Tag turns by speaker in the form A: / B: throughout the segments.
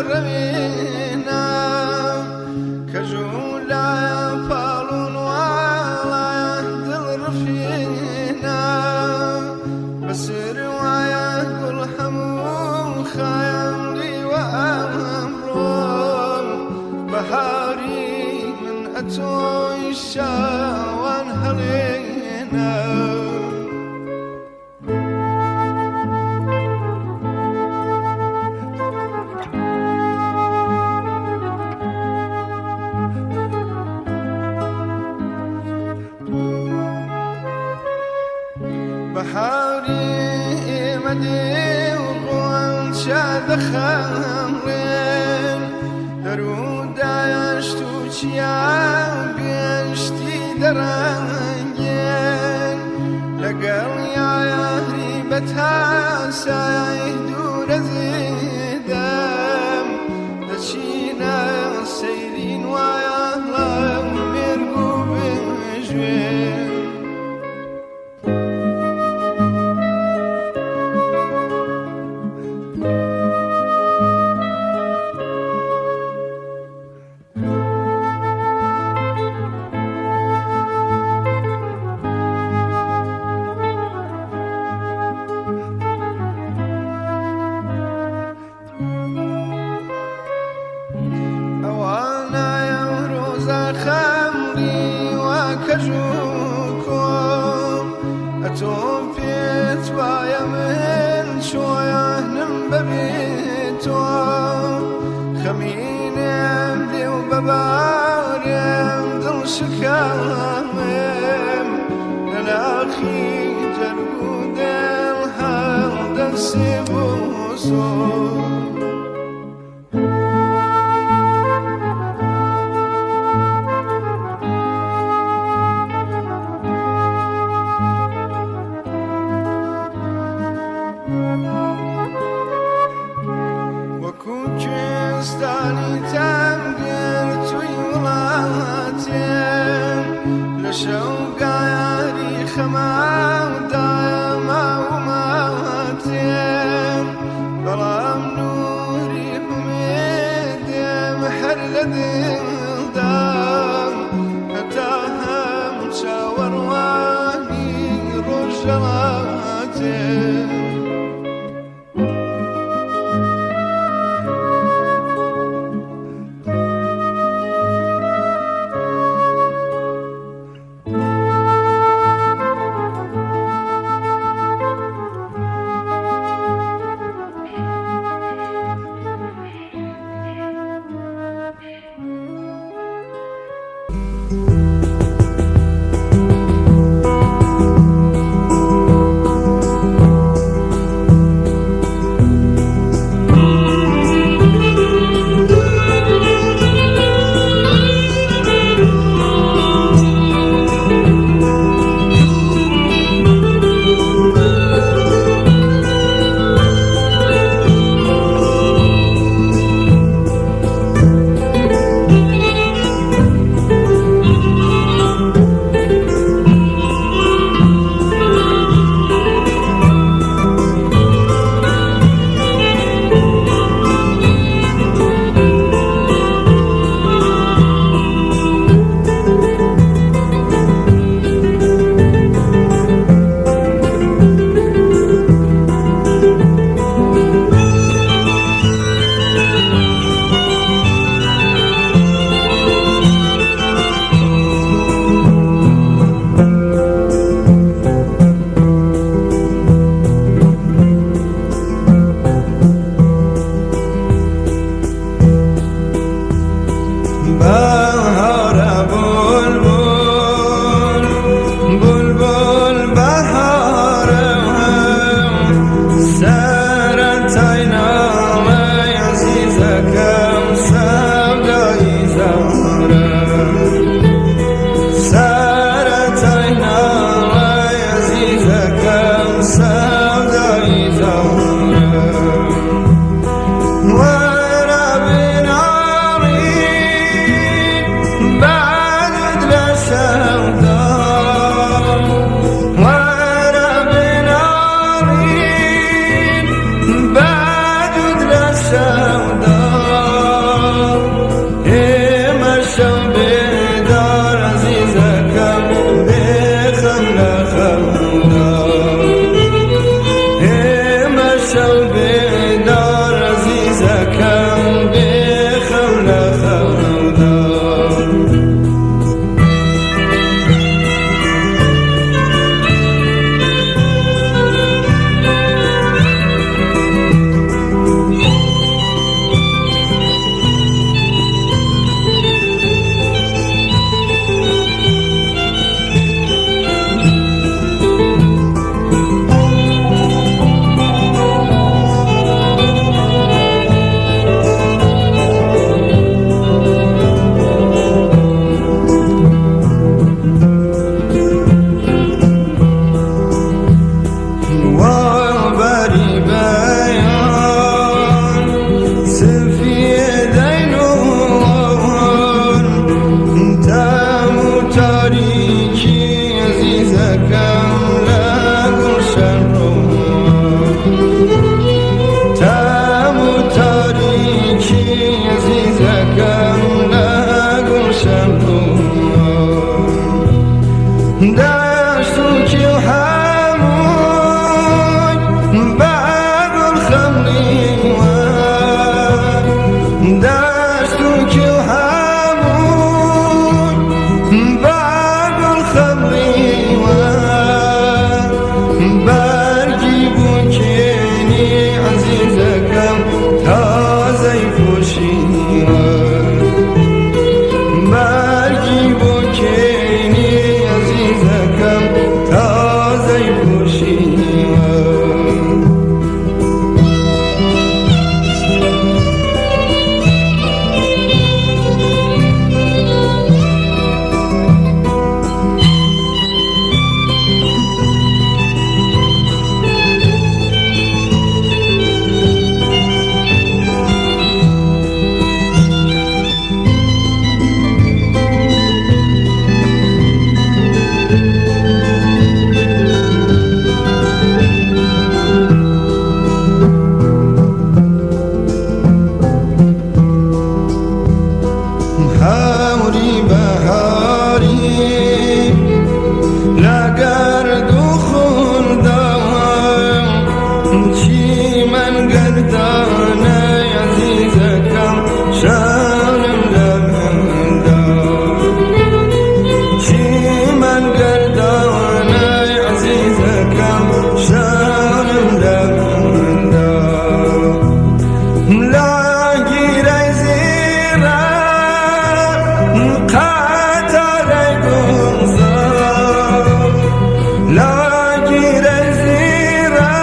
A: رمينا كجولا فالون ولا دل رفينا بس رواية كل حموم خيام لي وأمرون بحاري من أتوي الشاوان هلينا بحاري مدي وغوان شاد خامرين درود عشتو چيان بيشتي درانجين لقل يا ريبتها سايدو رزيدام دشينا سيرين ويا الله مرقو بجوين كجوكم أتوم بيت ويا من شوية نمبريتوم خمين يمدي وببار يمدل شكامم للأخي جرقود الهرد السيبوسو ستاني تنقل تويولاتين لشوقا ياري خما ودايما وماتين بلام نوري حميد محر لدلدام هتاهم شاور واني رجلاتين برگی بکنی عزیزکم تازه خوشی هوری بهاری لگرد و خوردم چی من گردانه عزیزکم شانم لبندم چی من گردانه عزیزکم شانم لبندم لاگیر زیرا قطر گمزار لاگیر زیرا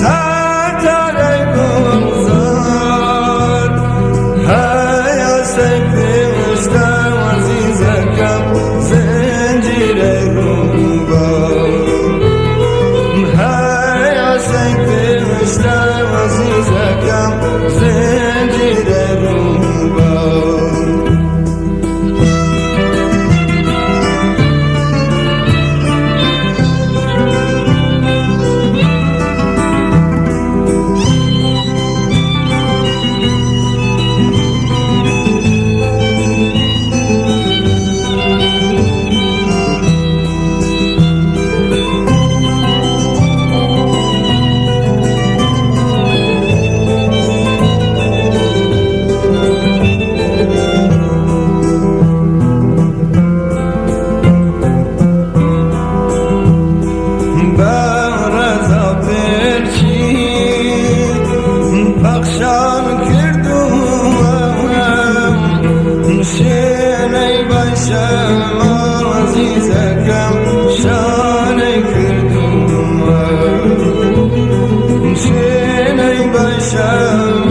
A: قطر گمزار هیا سکتشتم عزیزکم زنجیر روبار هیا سکتشتم عزیزکم زنجیر روبار بخشان کردم شینی باشم عزیزکم شانی کردم شینی باشم